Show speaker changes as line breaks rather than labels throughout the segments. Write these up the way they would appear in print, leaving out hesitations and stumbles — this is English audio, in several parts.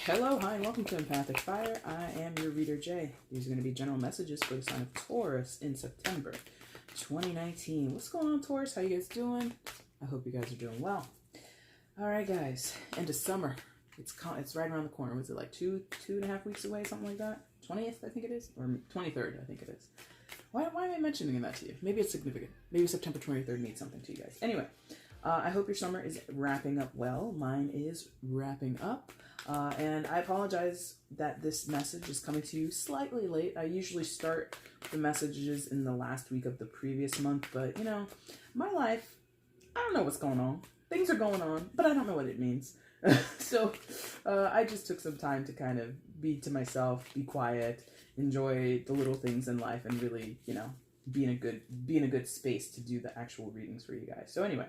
Hello, hi, and welcome to EmpathicFire. I am your reader, Jay. These are going to be general messages for the sign of Taurus in September 2019. What's going on, Taurus? How you guys doing? I hope you guys are doing well. All right, guys, end of summer. It's right around the corner. Was it like two and a half weeks away, something like that? 20th, I think it is, or 23rd, I think it is. Why am I mentioning that to you? Maybe it's significant. Maybe September 23rd means something to you guys. Anyway, I hope your summer is wrapping up well. Mine is wrapping up. And I apologize that this message is coming to you slightly late. I usually start the messages in the last week of the previous month, but you know, my life, I don't know what's going on. Things are going on, but I don't know what it means. So I just took some time to kind of be to myself, be quiet, enjoy the little things in life, and really, you know, be in a good space to do the actual readings for you guys. So anyway,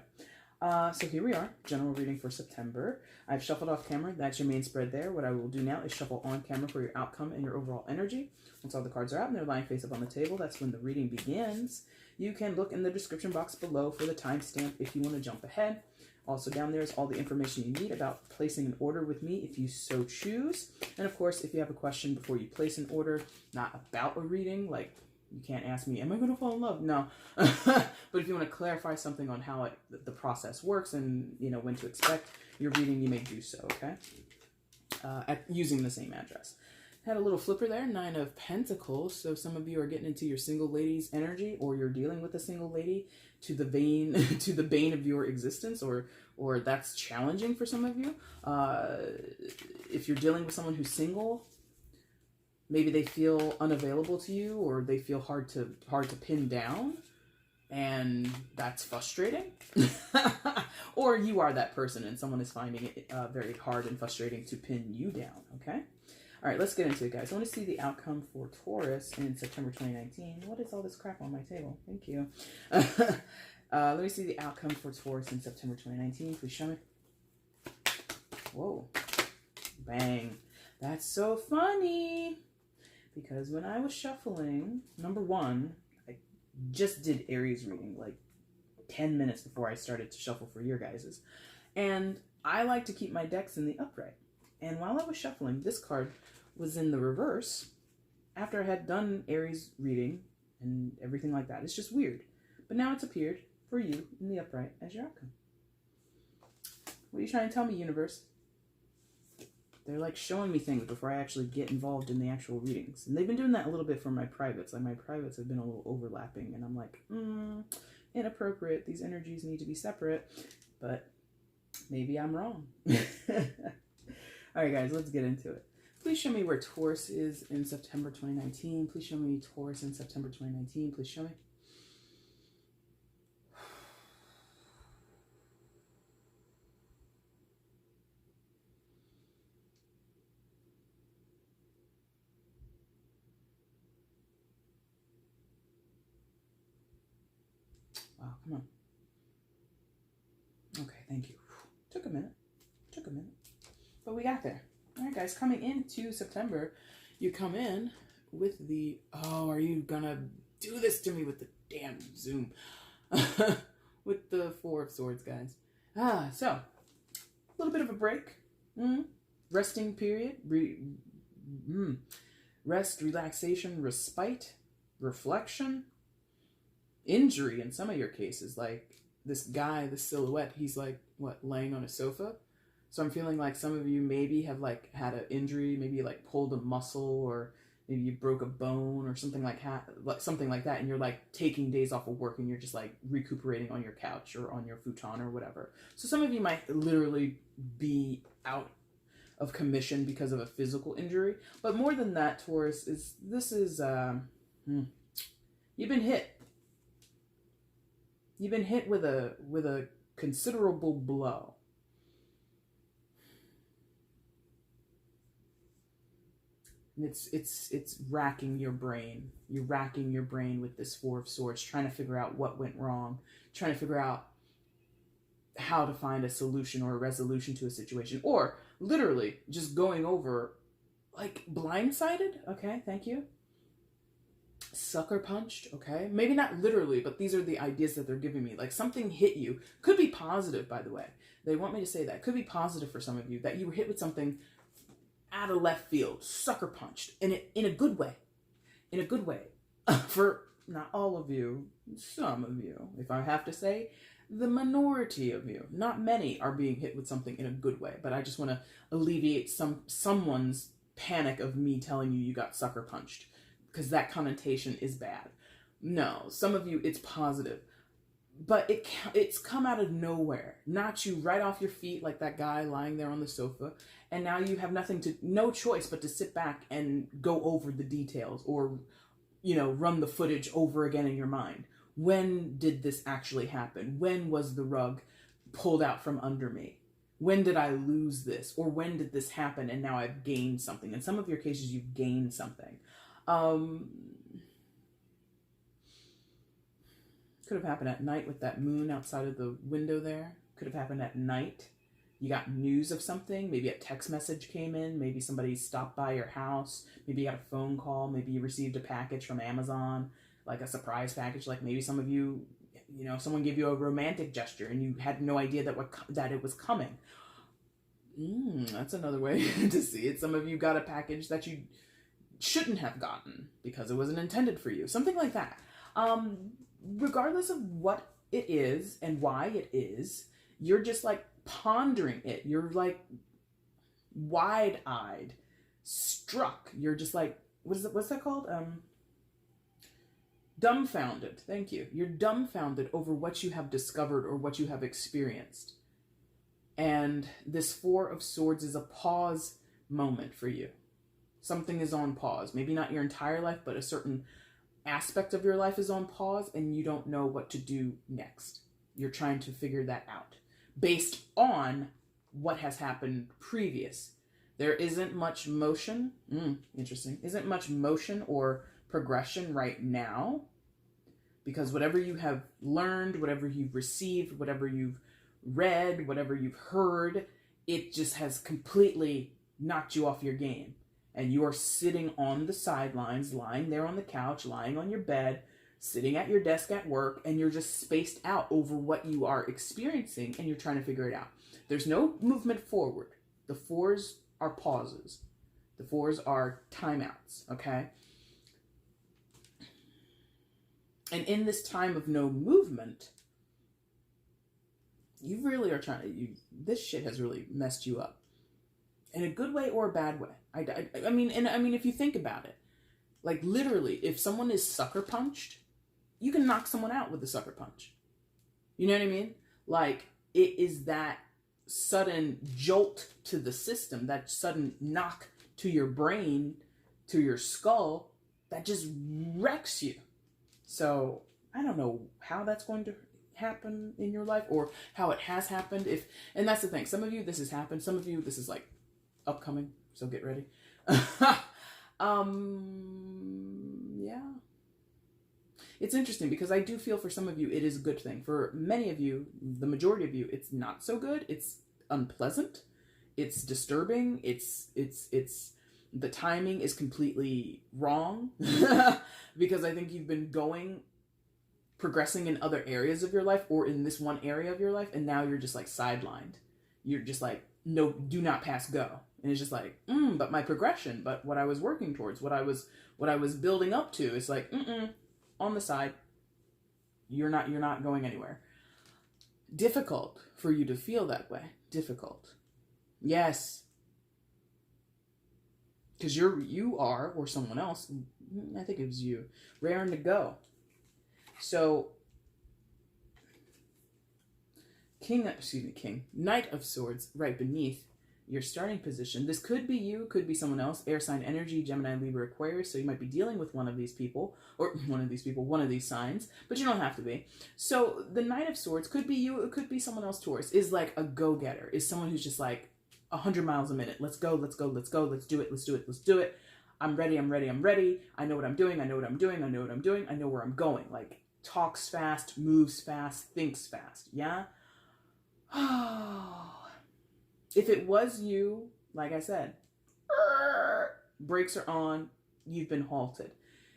so here we are, general reading for September. I've shuffled off camera. That's your main spread there. What I will do now is shuffle on camera for your outcome and your overall energy. Once all the cards are out and they're lying face up on the table, that's when the reading begins. You can look in the description box below for the timestamp if you want to jump ahead. Also down there is all the information you need about placing an order with me if you so choose. And of course, if you have a question before you place an order, not about a reading, like you can't ask me, am I going to fall in love? No. But if you want to clarify something on how the process works and, you know, when to expect your reading, you may do so, okay? Using the same address. Had a little flipper there, 9 of Pentacles. So some of you are getting into your single lady's energy, or you're dealing with a single lady to the bane of your existence, or that's challenging for some of you. If you're dealing with someone who's single, maybe they feel unavailable to you, or they feel hard to pin down, and that's frustrating. Or you are that person and someone is finding it very hard and frustrating to pin you down, okay? All right, let's get into it, guys. I want to see the outcome for Taurus in September 2019. What is all this crap on my table? Thank you. Let me see the outcome for Taurus in September 2019. Please show me. Whoa. Bang. That's so funny. Because when I was shuffling, number one, I just did Aries reading like 10 minutes before I started to shuffle for your guys's. And I like to keep my decks in the upright. And while I was shuffling, this card was in the reverse after I had done Aries reading and everything like that. It's just weird. But now it's appeared for you in the upright as your outcome. What are you trying to tell me, universe? They're like showing me things before I actually get involved in the actual readings. And they've been doing that a little bit for my privates. Like my privates have been a little overlapping. And I'm like, inappropriate. These energies need to be separate. But maybe I'm wrong. All right, guys, let's get into it. Please show me where Taurus is in September 2019. Please show me Taurus in September 2019. Please show me. Wow, come on. Okay, thank you. Took a minute. But we got there. All right, guys, coming into September, you come in with the, oh, are you gonna do this to me with the damn Zoom? With the 4 of Swords, guys. So, a little bit of a break. Resting period. Rest, relaxation, respite, reflection, injury in some of your cases. Like this guy, the silhouette, he's like, what, laying on a sofa? So I'm feeling like some of you maybe have like had an injury, maybe you like pulled a muscle, or maybe you broke a bone or something like that, and you're like taking days off of work and you're just like recuperating on your couch or on your futon or whatever. So some of you might literally be out of commission because of a physical injury. But more than that, Taurus, you've been hit. You've been hit with a considerable blow. And it's racking your brain. You're racking your brain with this 4 of Swords, trying to figure out what went wrong, trying to figure out how to find a solution or a resolution to a situation, or literally just going over, like, blindsided. Okay, thank you. Sucker punched. Okay, maybe not literally, but these are the ideas that they're giving me. Like something hit you. Could be positive, by the way. They want me to say that. Could be positive for some of you, that you were hit with something out of left field, sucker punched in a good way. In a good way. For not all of you, some of you, if I have to say, the minority of you, not many, are being hit with something in a good way. But I just want to alleviate someone's panic of me telling you got sucker punched, because that connotation is bad. No, some of you, it's positive. But it's come out of nowhere, knocked you right off your feet like that guy lying there on the sofa, and now you have no choice but to sit back and go over the details, or, run the footage over again in your mind. When did this actually happen? When was the rug pulled out from under me? When did I lose this? Or when did this happen and now I've gained something? In some of your cases, you've gained something. Could have happened at night with that moon outside of the window there. Could have happened at night. You got news of something. Maybe a text message came in. Maybe somebody stopped by your house. Maybe you got a phone call. Maybe you received a package from Amazon, like a surprise package. Like maybe some of you, someone gave you a romantic gesture and you had no idea that it was coming. That's another way to see it. Some of you got a package that you shouldn't have gotten because it wasn't intended for you. Something like that. Regardless of what it is and why it is, you're just like pondering it. You're like wide-eyed, struck. You're just like, what's that called? Dumbfounded. Thank you. You're dumbfounded over what you have discovered or what you have experienced. And this Four of Swords is a pause moment for you. Something is on pause. Maybe not your entire life, but a certain aspect of your life is on pause and you don't know what to do next. You're trying to figure that out based on what has happened previous. There isn't much motion. Interesting. Isn't much motion or progression right now, because whatever you have learned, whatever you've received, whatever you've read, whatever you've heard, it just has completely knocked you off your game. And you are sitting on the sidelines, lying there on the couch, lying on your bed, sitting at your desk at work, and you're just spaced out over what you are experiencing, and you're trying to figure it out. There's no movement forward. The fours are pauses. The fours are timeouts, okay? And in this time of no movement, you really are this shit has really messed you up. In a good way or a bad way. I mean, if you think about it, like literally, if someone is sucker punched, you can knock someone out with a sucker punch. You know what I mean? Like, it is that sudden jolt to the system, that sudden knock to your brain, to your skull, that just wrecks you. So I don't know how that's going to happen in your life, or how it has happened. And that's the thing. Some of you, this has happened. Some of you, this is like upcoming. So get ready. Yeah. It's interesting because I do feel for some of you, it is a good thing. For many of you, the majority of you, it's not so good. It's unpleasant. It's disturbing. It's the timing is completely wrong because I think you've been progressing in other areas of your life, or in this one area of your life, and now you're just like sidelined. You're just like, no, do not pass go. And it's just like, but my progression, but what I was working towards, what I was building up to, it's like, on the side. You're not going anywhere. Difficult for you to feel that way. Difficult. Yes. Because you are, or someone else, I think it was you, raring to go. So, Knight of Swords, right beneath your starting position. This could be you, could be someone else, air sign energy, Gemini, Libra, Aquarius, so you might be dealing with one of these signs, but you don't have to be. So the Knight of Swords could be you, it could be someone else. Taurus is like a go-getter, is someone who's just like 100 miles a minute. Let's go, let's go, let's go, let's do it, let's do it, let's do it. I'm ready, I'm ready, I'm ready. I know what I'm doing, I know what I'm doing, I know what I'm doing, I know where I'm going. Like, talks fast, moves fast, thinks fast, yeah? If it was you, like I said, brakes are on, you've been halted.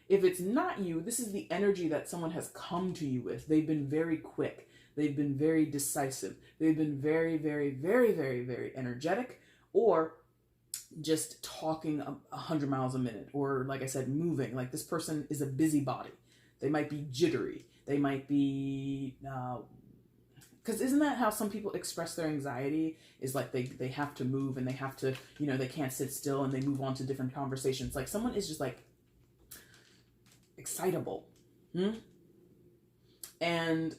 If it's not you, this is the energy that someone has come to you with. They've been very quick. They've been very decisive. They've been very, very, very, very, very energetic. Or just talking 100 miles a minute, or like I said, moving. Like this person is a busybody. They might be jittery. They might be, because isn't that how some people express their anxiety? Is like they have to move and they have to, they can't sit still and they move on to different conversations. Like someone is just like excitable. And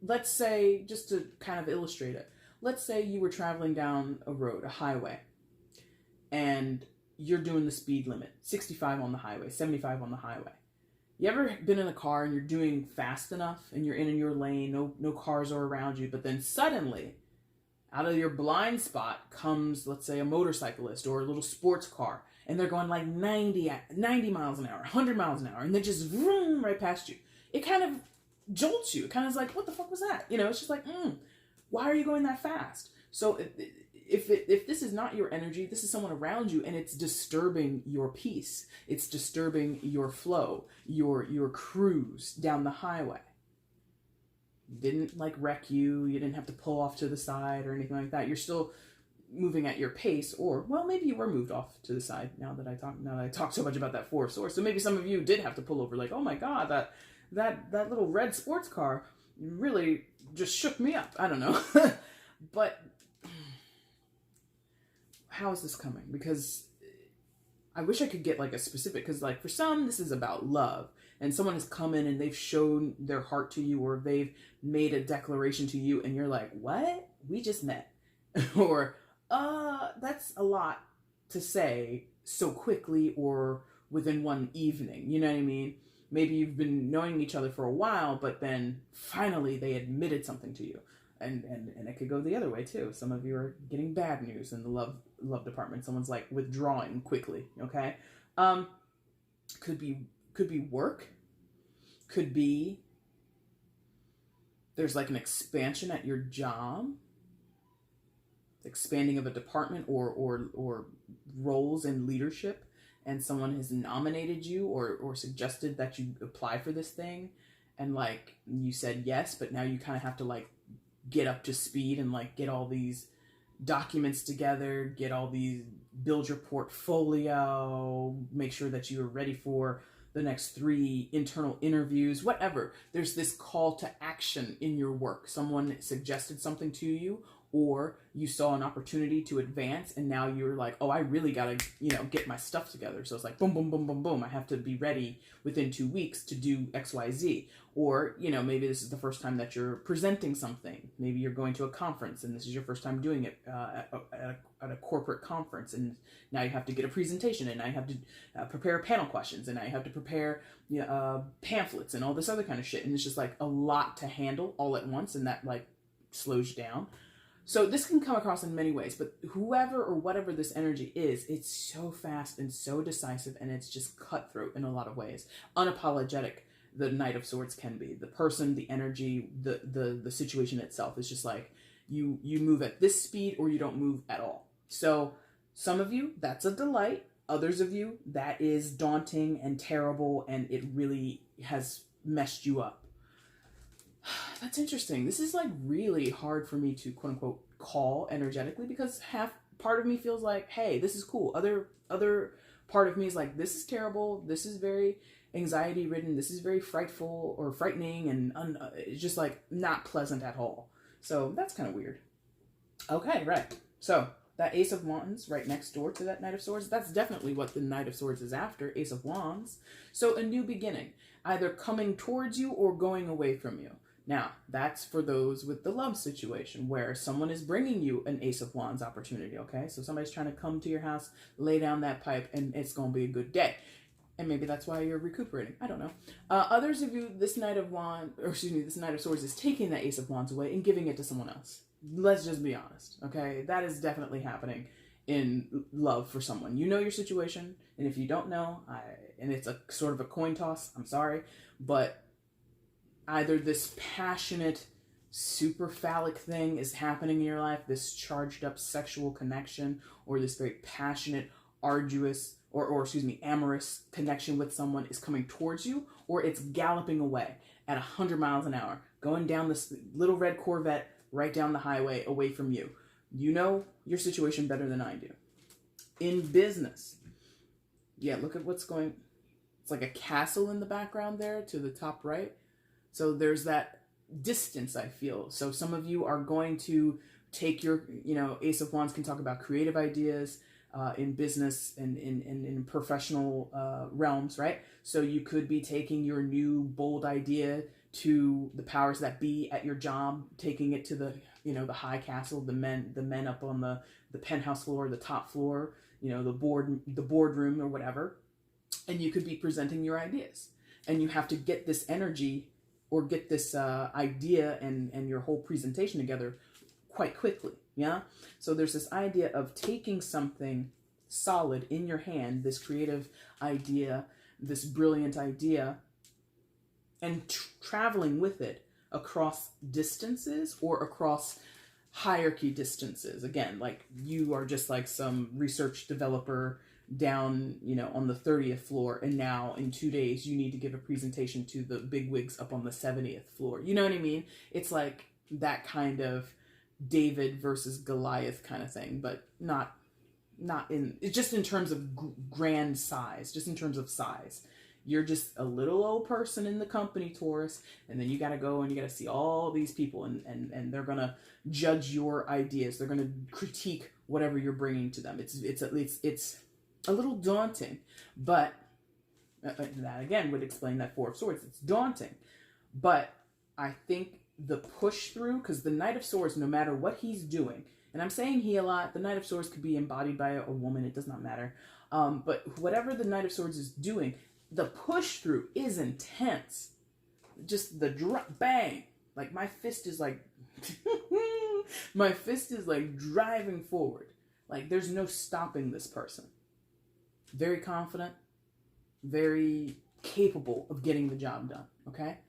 let's say, just to kind of illustrate it, let's say you were traveling down a road, a highway, and you're doing the speed limit, 65 on the highway, 75 on the highway. You ever been in a car and you're doing fast enough and you're in your lane, no cars are around you, but then suddenly out of your blind spot comes, let's say, a motorcyclist or a little sports car, and they're going like 90 miles an hour, 100 miles an hour, and they just vroom right past you. It kind of jolts you. It kind of is like, what the fuck was that? It's just like, why are you going that fast? So if this is not your energy, this is someone around you, and it's disturbing your peace. It's disturbing your flow, your cruise down the highway. Didn't like wreck you. You didn't have to pull off to the side or anything like that. You're still moving at your pace, or well, maybe you were moved off to the side. Now that I talk so much about that force source, so maybe some of you did have to pull over. Like, oh my god, that little red sports car really just shook me up. I don't know, but how is this coming? Because I wish I could get like a specific, because like for some, this is about love, and someone has come in and they've shown their heart to you, or they've made a declaration to you, and you're like, what? We just met. Or, that's a lot to say so quickly or within one evening. You know what I mean? Maybe you've been knowing each other for a while, but then finally they admitted something to you. And it could go the other way too. Some of you are getting bad news in the love department. Someone's like withdrawing quickly. Okay, could be work. Could be there's like an expansion at your job, expanding of a department or roles in leadership, and someone has nominated you or suggested that you apply for this thing, and like you said yes, but now you kind of have to like get up to speed and like get all these documents together, build your portfolio, make sure that you are ready for the next 3 internal interviews, whatever. There's this call to action in your work. Someone suggested something to you, or you saw an opportunity to advance, and now you're like, oh, I really gotta, get my stuff together. So it's like, boom, boom, boom, boom, boom. I have to be ready within 2 weeks to do X, Y, Z. Or, maybe this is the first time that you're presenting something. Maybe you're going to a conference, and this is your first time doing it at a corporate conference, and now you have to get a presentation, and now you have to prepare panel questions, and now you have to prepare pamphlets and all this other kind of shit. And it's just like a lot to handle all at once, and that like slows you down. So this can come across in many ways, but whoever or whatever this energy is, it's so fast and so decisive, and it's just cutthroat in a lot of ways. Unapologetic, the Knight of Swords can be. The person, the energy, the situation itself is just like, you move at this speed or you don't move at all. So some of you, that's a delight. Others of you, that is daunting and terrible, and it really has messed you up. That's interesting. This is like really hard for me to quote unquote call energetically, because part of me feels like, hey, this is cool. Other part of me is like, this is terrible. This is very anxiety ridden. This is very frightful or frightening, and it's just like not pleasant at all. So that's kind of weird. Okay, right. So that Ace of Wands right next door to that Knight of Swords, that's definitely what the Knight of Swords is after, Ace of Wands. So a new beginning, either coming towards you or going away from you. Now, that's for those with the love situation, where someone is bringing you an Ace of Wands opportunity, okay? So somebody's trying to come to your house, lay down that pipe, and it's going to be a good day. And maybe that's why you're recuperating. I don't know. Others of you, this Knight of Swords is taking that Ace of Wands away and giving it to someone else. Let's just be honest, okay? That is definitely happening in love for someone. You know your situation, and if you don't know, and it's a sort of a coin toss, I'm sorry, but either this passionate, super phallic thing is happening in your life, this charged up sexual connection, or this very passionate, arduous, amorous connection with someone is coming towards you, or it's galloping away at 100 miles an hour, going down this little red Corvette right down the highway away from you. You know your situation better than I do. in business. Yeah, look at what's going, it's like a castle in the background there to the top right. So there's that distance, I feel. So some of you are going to take your, Ace of Wands can talk about creative ideas in business and in professional realms, right? So you could be taking your new bold idea to the powers that be at your job, taking it to the, the high castle, the men up on the penthouse floor, the top floor, the boardroom or whatever. And you could be presenting your ideas, and you have to get this energy or get this idea and your whole presentation together quite quickly. Yeah. So there's this idea of taking something solid in your hand, this creative idea, this brilliant idea, and traveling with it across distances or across hierarchy distances. Again, like you are just like some research developer down, on the 30th floor, and now in 2 days you need to give a presentation to the bigwigs up on the 70th floor. You know what I mean? It's like that kind of David versus Goliath kind of thing, but not in, it's just in terms of grand size, just in terms of size. You're just a little old person in the company, Taurus, and then you got to go and you got to see all these people, and they're going to judge your ideas. They're going to critique whatever you're bringing to them. It's a little daunting, but that again would explain that Four of Swords. It's daunting, but I think the push through, because the Knight of Swords, no matter what he's doing, and I'm saying he a lot, the Knight of Swords could be embodied by a woman, it does not matter, but whatever the Knight of Swords is doing, the push through is intense. Just the bang, like my fist is like my fist is like driving forward, like there's no stopping this person. Very confident, very capable of getting the job done, okay?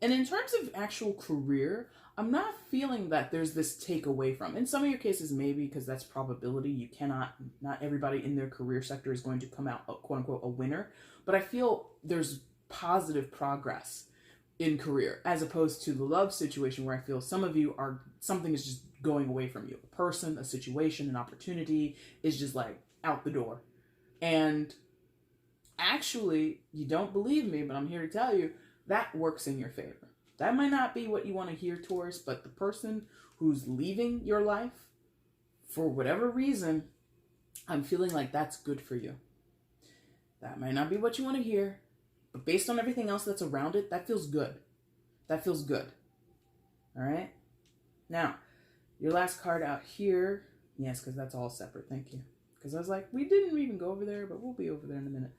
And in terms of actual career, I'm not feeling that there's this take away from. In some of your cases, maybe, because that's probability. You cannot, not everybody in their career sector is going to come out, quote unquote, a winner. But I feel there's positive progress in career, as opposed to the love situation where I feel some of you are, something is just going away from you. A person, a situation, an opportunity is just like out the door. And actually, you don't believe me, but I'm here to tell you that works in your favor. That might not be what you want to hear, Taurus, but the person who's leaving your life, for whatever reason, I'm feeling like that's good for you. That might not be what you want to hear, but based on everything else that's around it, that feels good. That feels good. All right? Now, your last card out here, yes, because that's all separate, thank you. Because I was like, we didn't even go over there, but we'll be over there in a minute.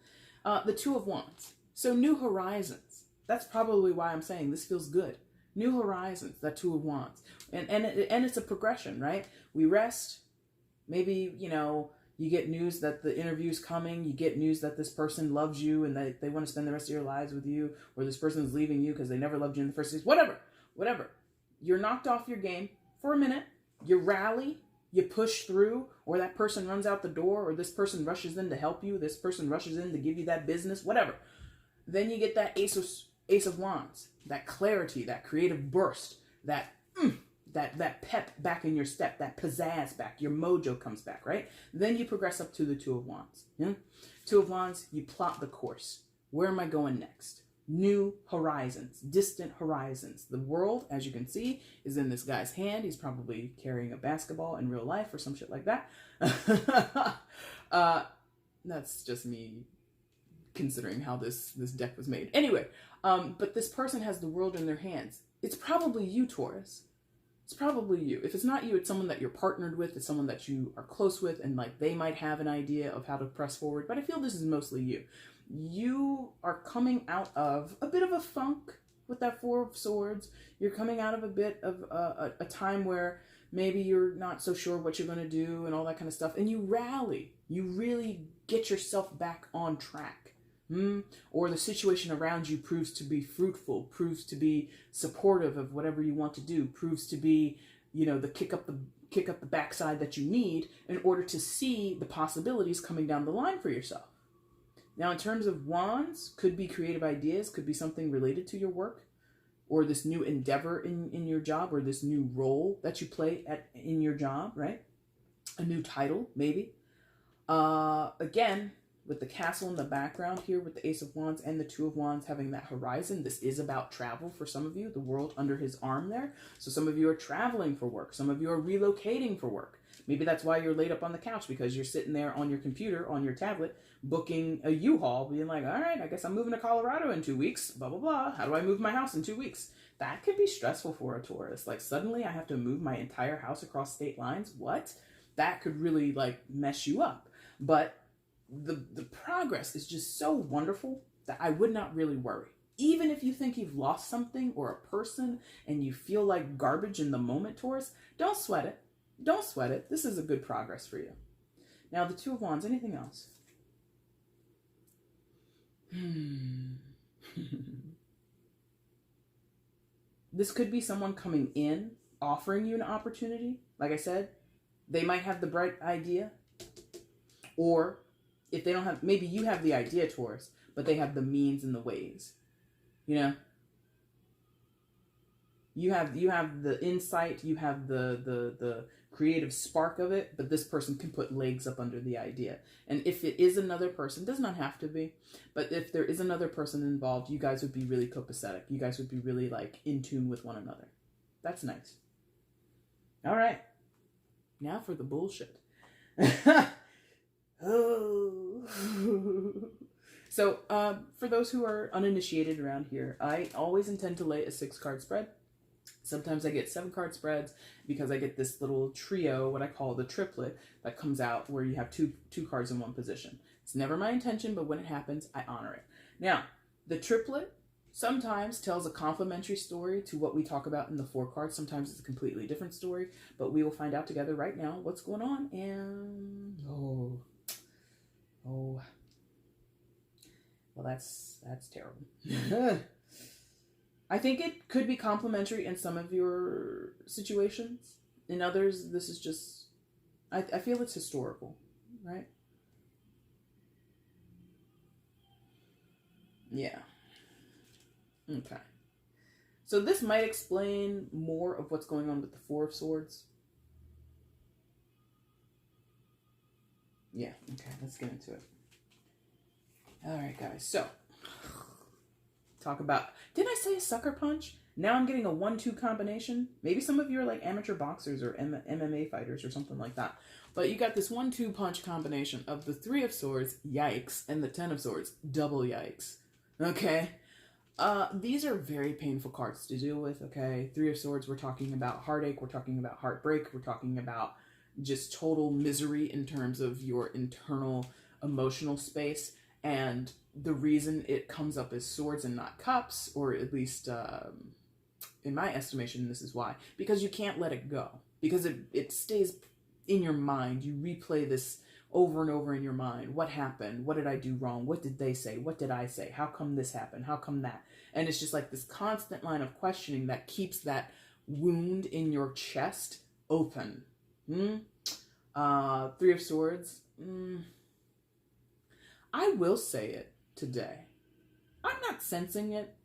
The Two of Wands. So New Horizons. That's probably why I'm saying this feels good. New Horizons, that Two of Wands. And it's a progression, right? We rest. Maybe, you get news that the interview's coming. You get news that this person loves you and they want to spend the rest of your lives with you. Or this person's leaving you because they never loved you in the first place. Whatever. You're knocked off your game for a minute. You rally. You push through. Or that person runs out the door. Or this person rushes in to help you. This person rushes in to give you that business. Whatever. Then you get that Ace of Wands, that clarity, that creative burst, that pep back in your step, that pizzazz back, your mojo comes back, right? Then you progress up to the Two of Wands. Yeah? Two of Wands, you plot the course. Where am I going next? New horizons, distant horizons. The world, as you can see, is in this guy's hand. He's probably carrying a basketball in real life or some shit like that. That's just me considering how this deck was made. Anyway, but this person has the world in their hands. It's probably you, Taurus. It's probably you. If it's not you, it's someone that you're partnered with. It's someone that you are close with, and like they might have an idea of how to press forward. But I feel this is mostly you. You are coming out of a bit of a funk with that Four of Swords. You're coming out of a bit of a time where maybe you're not so sure what you're going to do and all that kind of stuff. And you rally. You really get yourself back on track. Or the situation around you proves to be fruitful, proves to be supportive of whatever you want to do, proves to be, the kick up the backside that you need in order to see the possibilities coming down the line for yourself. Now, in terms of Wands, could be creative ideas, could be something related to your work, or this new endeavor in your job, or this new role that you play in your job, right? a new title, maybe. Again, with the castle in the background here with the Ace of Wands and the Two of Wands having that horizon, this is about travel for some of you, the world under his arm there. So some of you are traveling for work. Some of you are relocating for work. Maybe that's why you're laid up on the couch, because you're sitting there on your computer, on your tablet, booking a U-Haul, being like, all right, I guess I'm moving to Colorado in 2 weeks, blah, blah, blah. How do I move my house in 2 weeks? That could be stressful for a Taurus. Like, suddenly I have to move my entire house across state lines. What? That could really, like, mess you up. But the progress is just so wonderful that I would not really worry. Even if you think you've lost something or a person and you feel like garbage in the moment, Taurus, don't sweat it. Don't sweat it. This is a good progress for you. Now, the Two of Wands, anything else? This could be someone coming in, offering you an opportunity. Like I said, they might have the bright idea. Or if they don't have, maybe you have the idea, Taurus, but they have the means and the ways. You know? You have the insight, you have the creative spark of it, but this person can put legs up under the idea. And if it is another person, does not have to be, but if there is another person involved, you guys would be really copacetic. You guys would be really like in tune with one another. That's nice. All right. Now for the bullshit. Oh. So, for those who are uninitiated around here, I always intend to lay a 6-card spread. Sometimes I get 7-card spreads because I get this little trio, what I call the triplet, that comes out where you have two cards in one position. It's never my intention, but when it happens, I honor it. Now, the triplet sometimes tells a complementary story to what we talk about in the 4 cards. Sometimes it's a completely different story, but we will find out together right now what's going on. And oh, well, that's terrible. I think it could be complementary in some of your situations. In others, this is just, I feel it's historical, right? Yeah. Okay. So this might explain more of what's going on with the 4 of Swords. Yeah, okay, let's get into it. All right, guys, so talk about, didn't I say a sucker punch? Now I'm getting a 1-2 combination. Maybe some of you are like amateur boxers or MMA fighters or something like that. But you got this 1-2 punch combination of the 3 of Swords, yikes, and the 10 of Swords, double yikes. Okay? These are very painful cards to deal with, okay? 3 of Swords, we're talking about heartache, we're talking about heartbreak, we're talking about just total misery in terms of your internal emotional space. And the reason it comes up as swords and not cups, or at least in my estimation, this is why. Because you can't let it go. Because it stays in your mind. You replay this over and over in your mind. What happened? What did I do wrong? What did they say? What did I say? How come this happened? How come that? And it's just like this constant line of questioning that keeps that wound in your chest open. 3 of Swords. I will say it today. I'm not sensing it,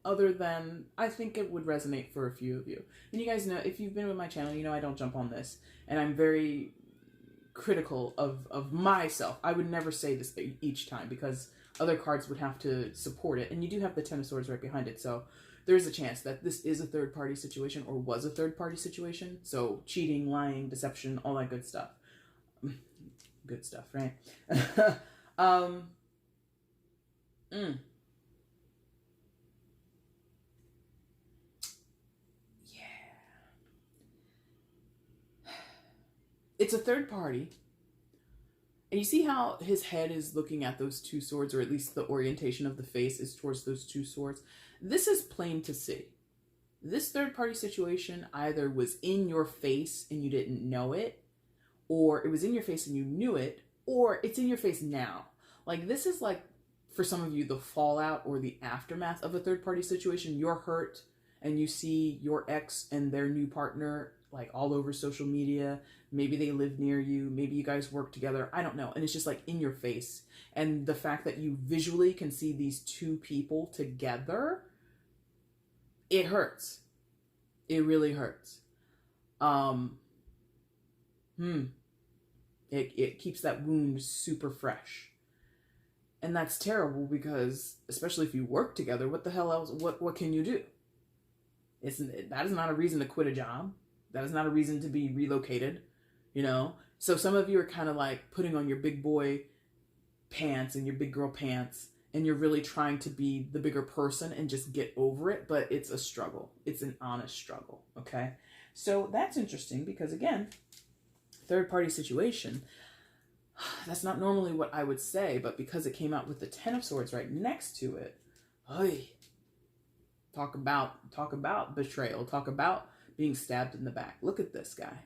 other than I think it would resonate for a few of you. And you guys know, if you've been with my channel, you know I don't jump on this. And I'm very critical of myself. I would never say this each time because other cards would have to support it. And you do have the 10 of Swords right behind it. So there's a chance that this is a third-party situation or was a third-party situation. So cheating, lying, deception, all that good stuff. Good stuff, right? Yeah. It's a third party. And you see how his head is looking at those 2 swords, or at least the orientation of the face is towards those 2 swords. This is plain to see. This third party situation either was in your face and you didn't know it, or it was in your face and you knew it, or it's in your face now. Like, this is like, for some of you, the fallout or the aftermath of a third party situation. You're hurt and you see your ex and their new partner like all over social media. Maybe they live near you. Maybe you guys work together. I don't know. And it's just like in your face. And the fact that you visually can see these 2 people together, it hurts. It really hurts. It keeps that wound super fresh. And that's terrible because, especially if you work together, what the hell else, what can you do? That is not a reason to quit a job. That is not a reason to be relocated, you know? So some of you are kind of like putting on your big boy pants and your big girl pants, and you're really trying to be the bigger person and just get over it, but it's a struggle. It's an honest struggle, okay? So that's interesting because, again, third-party situation, that's not normally what I would say, but because it came out with the Ten of Swords right next to it, oy, talk about betrayal, talk about being stabbed in the back. Look at this guy.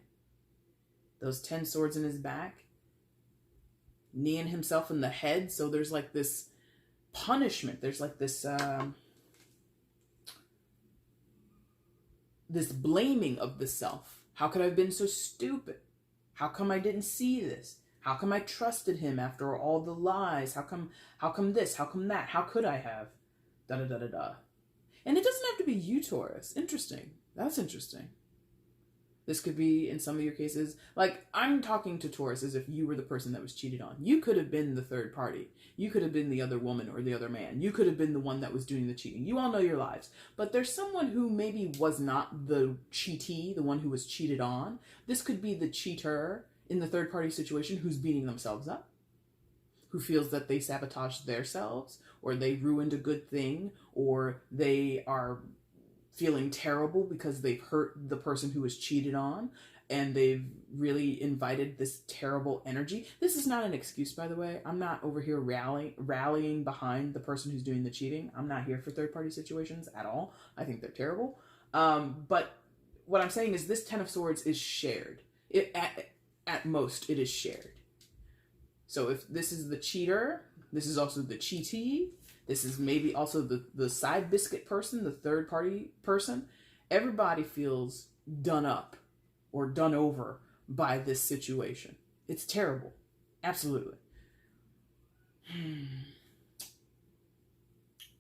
Those 10 swords in his back, kneeing himself in the head. So there's like this punishment. There's like this this blaming of the self. How could I have been so stupid? How come I didn't see this? How come I trusted him after all the lies? How come this? How come that? How could I have? Da da da da da. And it doesn't have to be you, Taurus. Interesting. That's interesting. This could be, in some of your cases, like, I'm talking to Taurus as if you were the person that was cheated on. You could have been the third party. You could have been the other woman or the other man. You could have been the one that was doing the cheating. You all know your lives. But there's someone who maybe was not the cheatee, the one who was cheated on. This could be the cheater in the third party situation who's beating themselves up, who feels that they sabotaged themselves, or they ruined a good thing, or they are feeling terrible because they've hurt the person who was cheated on, and they've really invited this terrible energy. This is not an excuse, by the way. I'm not over here rallying behind the person who's doing the cheating. I'm not here for third-party situations at all. I think they're terrible. But what I'm saying is this Ten of Swords is shared. At most, it is shared. So if this is the cheater, this is also the cheatee. This is maybe also the side biscuit person, the third party person. Everybody feels done up or done over by this situation. It's terrible. Absolutely.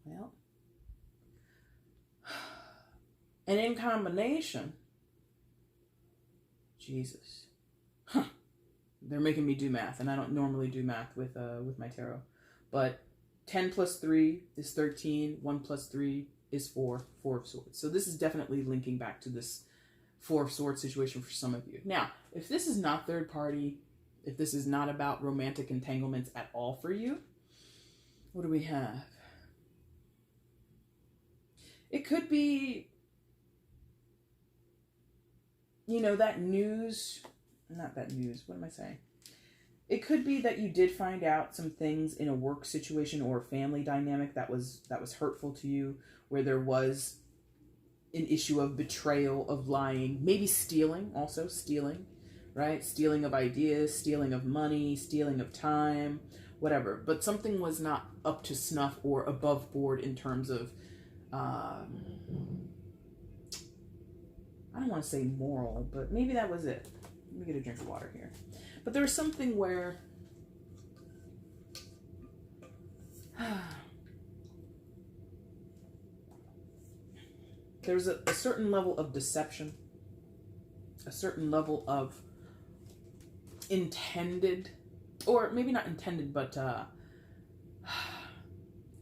Well. And in combination, Jesus. Huh. They're making me do math, and I don't normally do math with my tarot. But 10 plus 3 is 13. 1 plus 3 is 4. 4 of Swords. So this is definitely linking back to this 4 of Swords situation for some of you. Now, if this is not third party, if this is not about romantic entanglements at all for you, what do we have? It could be, you know, that news, not that news, what am I saying? It could be that you did find out some things in a work situation or a family dynamic that was hurtful to you, where there was an issue of betrayal, of lying, maybe stealing, also stealing, right? Stealing of ideas, stealing of money, stealing of time, whatever. But something was not up to snuff or above board in terms of, I don't want to say moral, but maybe that was it. Let me get a drink of water here. But there was something where there's a certain level of deception, a certain level of intended, or maybe not intended, but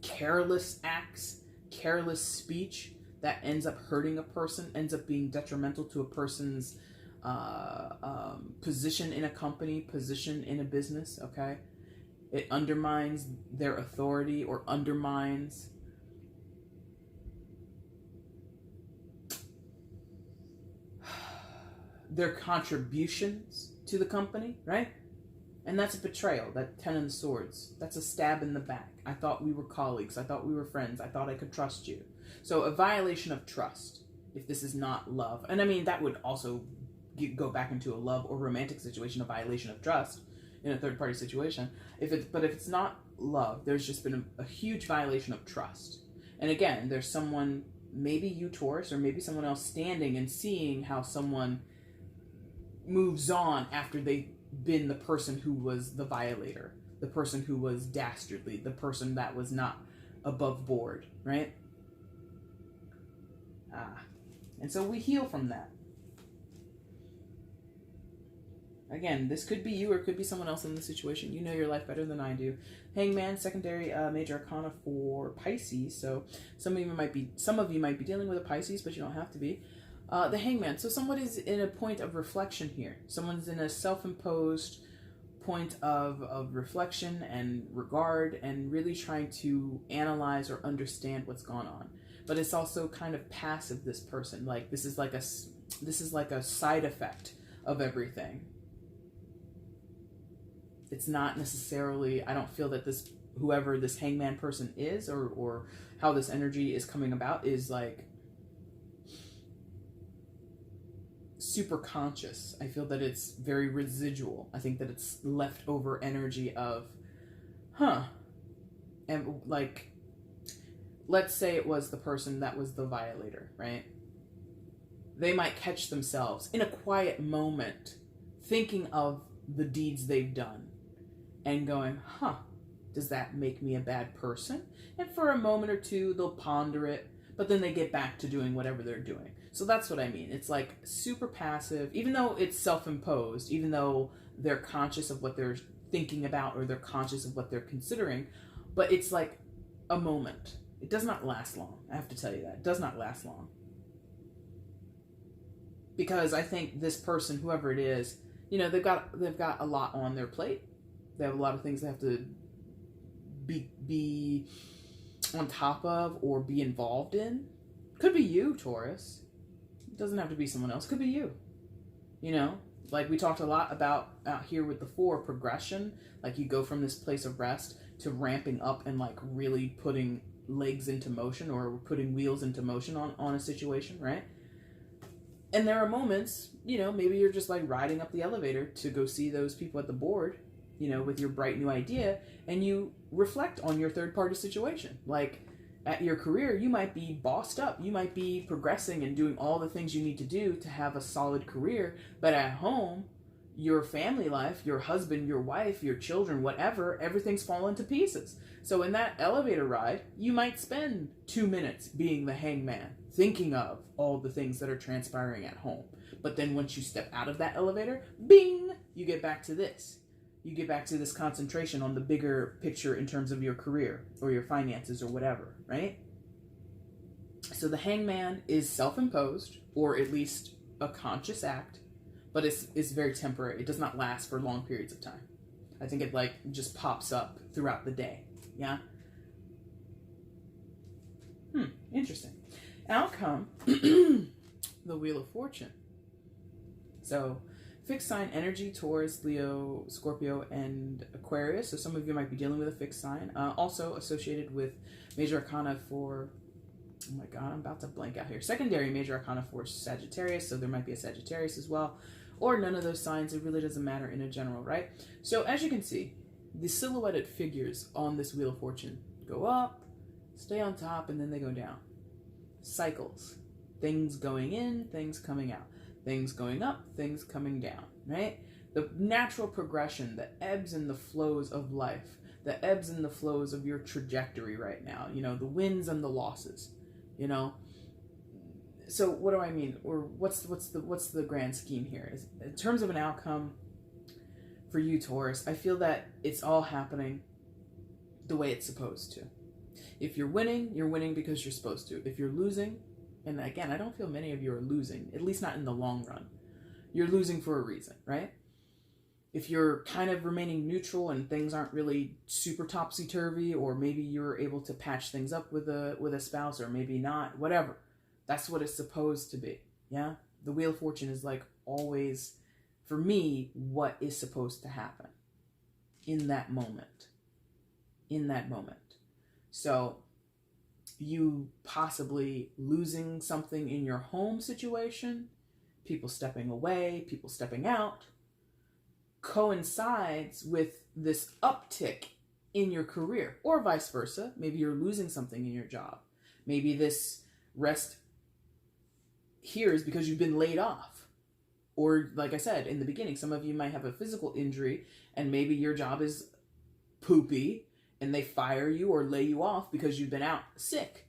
careless acts, careless speech that ends up hurting a person, ends up being detrimental to a person's position in a company, position in a business, okay? It undermines their authority or undermines their contributions to the company, right? And that's a betrayal, that 10 of Swords. That's a stab in the back. I thought we were colleagues. I thought we were friends. I thought I could trust you. So a violation of trust, if this is not love. And I mean, that would also go back into a love or romantic situation, a violation of trust in a third-party situation. But if it's not love, there's just been a huge violation of trust. And again, there's someone, maybe you, Taurus, or maybe someone else standing and seeing how someone moves on after they've been the person who was the violator, the person who was dastardly, the person that was not above board, right? And so we heal from that. Again, this could be you or it could be someone else in the situation. You know your life better than I do. Hangman, secondary major arcana for Pisces. So some of you might be dealing with a Pisces, but you don't have to be. The Hangman. So someone is in a point of reflection here. Someone's in a self-imposed point of reflection and regard and really trying to analyze or understand what's gone on. But it's also kind of passive, this person. Like this is like a side effect of everything. It's not necessarily, I don't feel that whoever this Hangman person is or how this energy is coming about is like super conscious. I feel that it's very residual. I think that it's leftover energy of, and like, let's say it was the person that was the violator, right? They might catch themselves in a quiet moment thinking of the deeds they've done and going, does that make me a bad person? And for a moment or two, they'll ponder it, but then they get back to doing whatever they're doing. So that's what I mean. It's like super passive, even though it's self-imposed, even though they're conscious of what they're thinking about or they're conscious of what they're considering, but it's like a moment. It does not last long. I have to tell you that. It does not last long. Because I think this person, whoever it is, they've got a lot on their plate. They have a lot of things they have to be on top of or be involved in. Could be you, Taurus. It doesn't have to be someone else. Could be you. Like we talked a lot about out here with the 4 progression. Like you go from this place of rest to ramping up and like really putting legs into motion or putting wheels into motion on a situation, right? And there are moments, maybe you're just like riding up the elevator to go see those people at the board, with your bright new idea, and you reflect on your third-party situation. Like, at your career, you might be bossed up. You might be progressing and doing all the things you need to do to have a solid career. But at home, your family life, your husband, your wife, your children, whatever, everything's fallen to pieces. So in that elevator ride, you might spend 2 minutes being the hangman, thinking of all the things that are transpiring at home. But then once you step out of that elevator, bing, you get back to this. You get back to this concentration on the bigger picture in terms of your career or your finances or whatever, right? So the hangman is self-imposed, or at least a conscious act, but it's very temporary. It does not last for long periods of time. I think it like just pops up throughout the day, yeah? Interesting. Outcome, the Wheel of Fortune. So fixed sign energy, Taurus, Leo, Scorpio, and Aquarius. So some of you might be dealing with a fixed sign. Also associated with major arcana for, oh my God, I'm about to blank out here. Secondary major arcana for Sagittarius. So there might be a Sagittarius as well. Or none of those signs. It really doesn't matter in a general, right? So as you can see, the silhouetted figures on this Wheel of Fortune go up, stay on top, and then they go down. Cycles. Things going in, things coming out. Things going up, things coming down, right? The natural progression, the ebbs and the flows of life, the ebbs and the flows of your trajectory right now, the wins and the losses, So what do I mean? Or what's the grand scheme here? In terms of an outcome for you, Taurus, I feel that it's all happening the way it's supposed to. If you're winning because you're supposed to. If you're losing, and again, I don't feel many of you are losing, at least not in the long run. You're losing for a reason, right? If you're kind of remaining neutral and things aren't really super topsy-turvy, or maybe you're able to patch things up with a spouse, or maybe not, whatever. That's what it's supposed to be, yeah? The Wheel of Fortune is like always, for me, what is supposed to happen in that moment. In that moment. So you possibly losing something in your home situation, people stepping away, people stepping out, coincides with this uptick in your career, or vice versa. Maybe you're losing something in your job. Maybe this rest here is because you've been laid off. Or like I said in the beginning, some of you might have a physical injury and maybe your job is poopy and they fire you or lay you off because you've been out sick.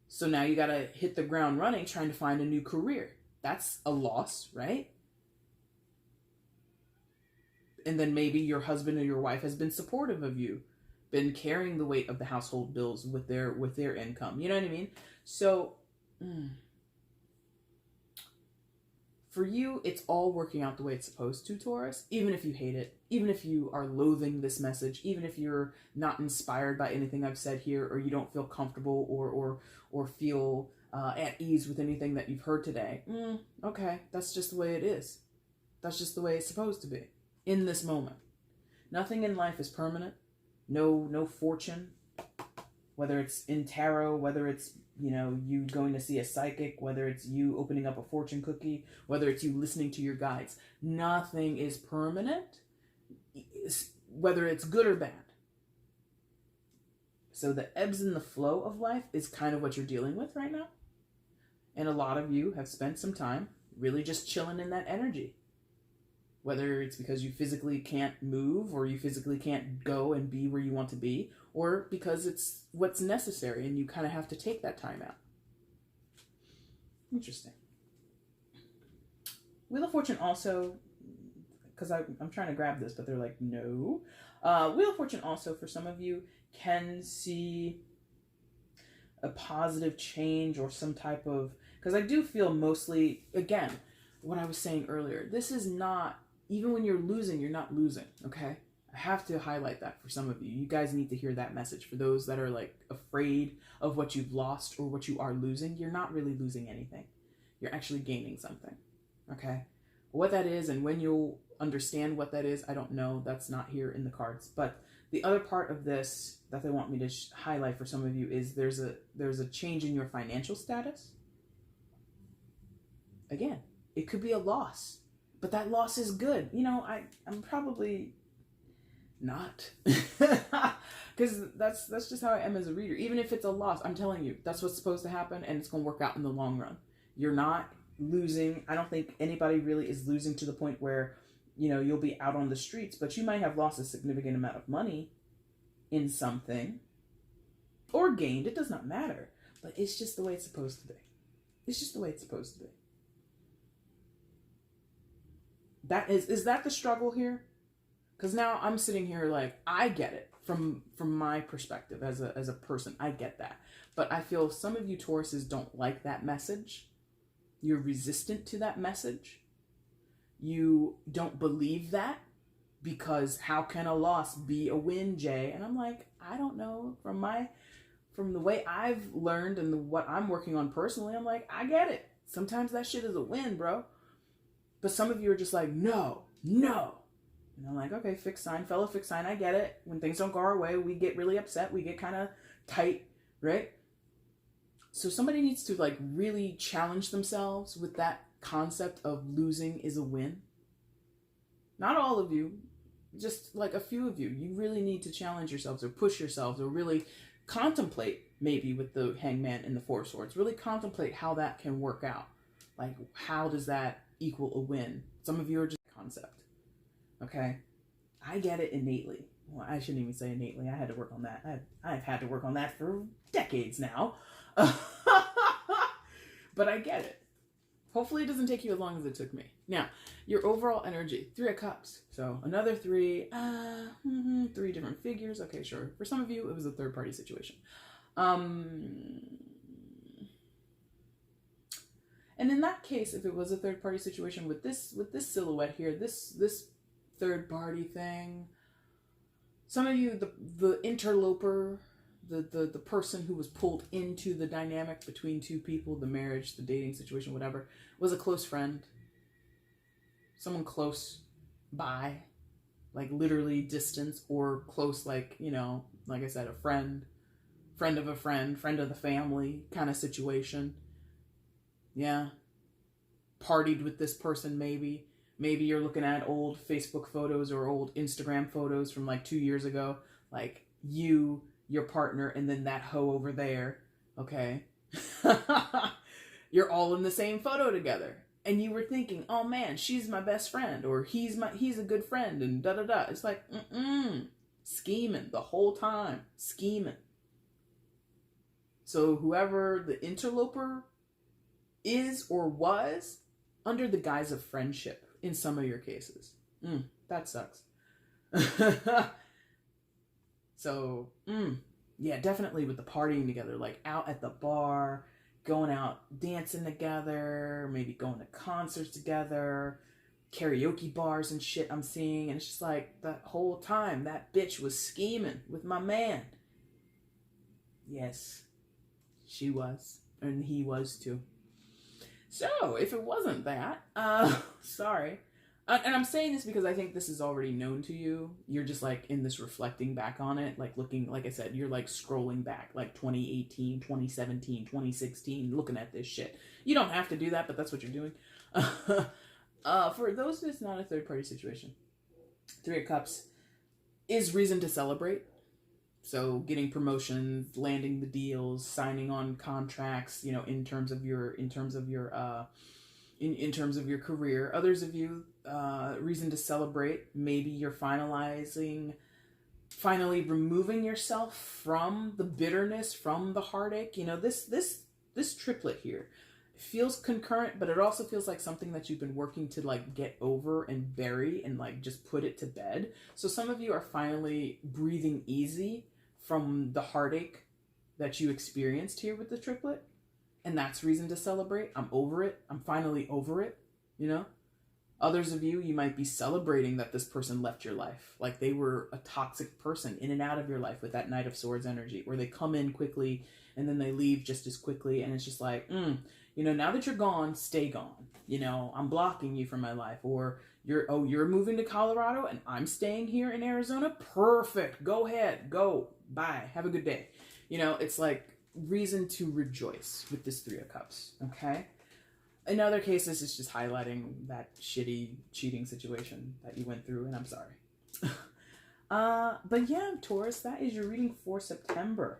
So now you got to hit the ground running trying to find a new career. That's a loss, right? And then maybe your husband or your wife has been supportive of you, been carrying the weight of the household bills with their income. You know what I mean? So for you, it's all working out the way it's supposed to, Taurus. Even if you hate it, even if you are loathing this message, even if you're not inspired by anything I've said here, or you don't feel comfortable or feel at ease with anything that you've heard today. Okay, that's just the way it is. That's just the way it's supposed to be in this moment. Nothing in life is permanent. No fortune, whether it's in tarot, whether it's, you going to see a psychic, whether it's you opening up a fortune cookie, whether it's you listening to your guides. Nothing is permanent, whether it's good or bad. So the ebbs and the flow of life is kind of what you're dealing with right now. And a lot of you have spent some time really just chilling in that energy. Whether it's because you physically can't move, or you physically can't go and be where you want to be, or because it's what's necessary and you kind of have to take that time out. Interesting. Wheel of Fortune also, because I'm trying to grab this, but they're like, no. Wheel of Fortune also, for some of you, can see a positive change or some type of, because I do feel mostly, again, what I was saying earlier, this is not, even when you're losing, you're not losing, okay? I have to highlight that for some of you. You guys need to hear that message. For those that are like afraid of what you've lost or what you are losing, you're not really losing anything. You're actually gaining something, okay? What that is and when you'll understand what that is, I don't know. That's not here in the cards. But the other part of this that they want me to highlight for some of you is there's a change in your financial status. Again, it could be a loss. But that loss is good. I'm probably not. Because that's just how I am as a reader. Even if it's a loss, I'm telling you, that's what's supposed to happen, and it's going to work out in the long run. You're not losing. I don't think anybody really is losing to the point where, you'll be out on the streets, but you might have lost a significant amount of money in something. Or gained. It does not matter. But it's just the way it's supposed to be. It's just the way it's supposed to be. That is that the struggle here? Because now I'm sitting here like, I get it from my perspective as a person. I get that. But I feel some of you Tauruses don't like that message. You're resistant to that message. You don't believe that because how can a loss be a win, Jay? And I'm like, I don't know. From the way I've learned and what I'm working on personally, I'm like, I get it. Sometimes that shit is a win, bro. But some of you are just like, no. And I'm like, okay, fixed sign, fellow fixed sign, I get it. When things don't go our way, we get really upset. We get kind of tight, right? So somebody needs to like really challenge themselves with that concept of losing is a win. Not all of you, just like a few of you. You really need to challenge yourselves or push yourselves or really contemplate, maybe with the hangman and the four swords, really contemplate how that can work out. Like, how does that equal a win? Some of you are just concept. Okay? I get it innately. Well, I shouldn't even say innately. I had to work on that. I've had to work on that for decades now. But I get it. Hopefully it doesn't take you as long as it took me. Now, your overall energy, 3 of Cups. So another 3, 3 different figures. Okay, sure. For some of you, it was a third-party situation. And in that case, if it was a third-party situation with this silhouette here, this third-party thing, some of you, the interloper, the person who was pulled into the dynamic between two people, the marriage, the dating situation, whatever, was a close friend. Someone close by, like literally distance, or close, like, like I said, a friend of a friend of the family kind of situation. Yeah. Partied with this person, maybe. Maybe you're looking at old Facebook photos or old Instagram photos from like 2 years ago. Like you, your partner, and then that hoe over there. Okay. You're all in the same photo together. And you were thinking, oh man, she's my best friend. Or he's a good friend, and da-da-da. It's like, scheming the whole time. Scheming. So whoever the interloper is or was, under the guise of friendship in some of your cases. That sucks. So, yeah, definitely with the partying together, like out at the bar, going out dancing together, maybe going to concerts together, karaoke bars and shit I'm seeing. And it's just like the whole time that bitch was scheming with my man. Yes, she was. And he was too. So, if it wasn't that, sorry. And I'm saying this because I think this is already known to you. You're just like in this reflecting back on it, like looking, like I said, you're like scrolling back, like 2018, 2017, 2016, looking at this shit. You don't have to do that, but that's what you're doing. For those that's not a third party situation, Three of Cups is reason to celebrate. So getting promotions, landing the deals, signing on contracts, you know, in terms of your career. Others of you, reason to celebrate. Maybe you're finally removing yourself from the bitterness, from the heartache. You know, this triplet here feels concurrent, but it also feels like something that you've been working to like get over and bury and like just put it to bed. So some of you are finally breathing easy from the heartache that you experienced here with the triplet. And that's reason to celebrate. I'm over it. I'm finally over it, you know? Others of you, you might be celebrating that this person left your life. Like they were a toxic person in and out of your life with that Knight of Swords energy, where they come in quickly and then they leave just as quickly. And it's just like, you know, now that you're gone, stay gone. You know, I'm blocking you from my life. Or you're moving to Colorado and I'm staying here in Arizona. Perfect. Go ahead. Go. Bye. Have a good day. You know, it's like reason to rejoice with this Three of Cups. Okay. In other cases, it's just highlighting that shitty cheating situation that you went through, and I'm sorry. But yeah, Taurus, that is your reading for September.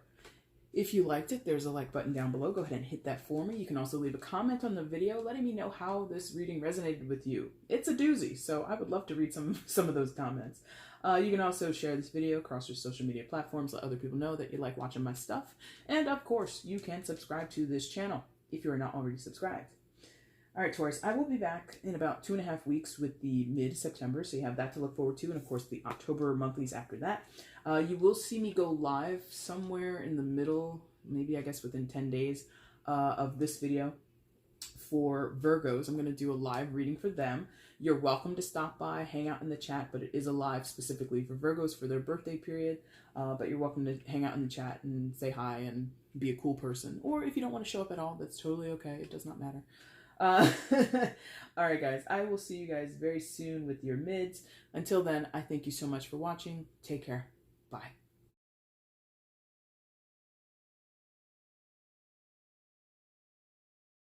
If you liked it, there's a like button down below. Go ahead and hit that for me. You can also leave a comment on the video letting me know how this reading resonated with you. It's a doozy, so I would love to read some of those comments. You can also share this video across your social media platforms. Let other people know that you like watching my stuff. And of course, you can subscribe to this channel if you are not already subscribed. All right, Taurus, I will be back in about 2.5 weeks with the mid-September, so you have that to look forward to, and of course the October monthlies after that. You will see me go live somewhere in the middle, maybe I guess within 10 days of this video for Virgos. I'm going to do a live reading for them. You're welcome to stop by, hang out in the chat, but it is a live specifically for Virgos for their birthday period. But you're welcome to hang out in the chat and say hi and be a cool person. Or if you don't want to show up at all, that's totally okay. It does not matter. All right, guys, I will see you guys very soon with your mids. Until then, I thank you so much for watching. Take care. Bye.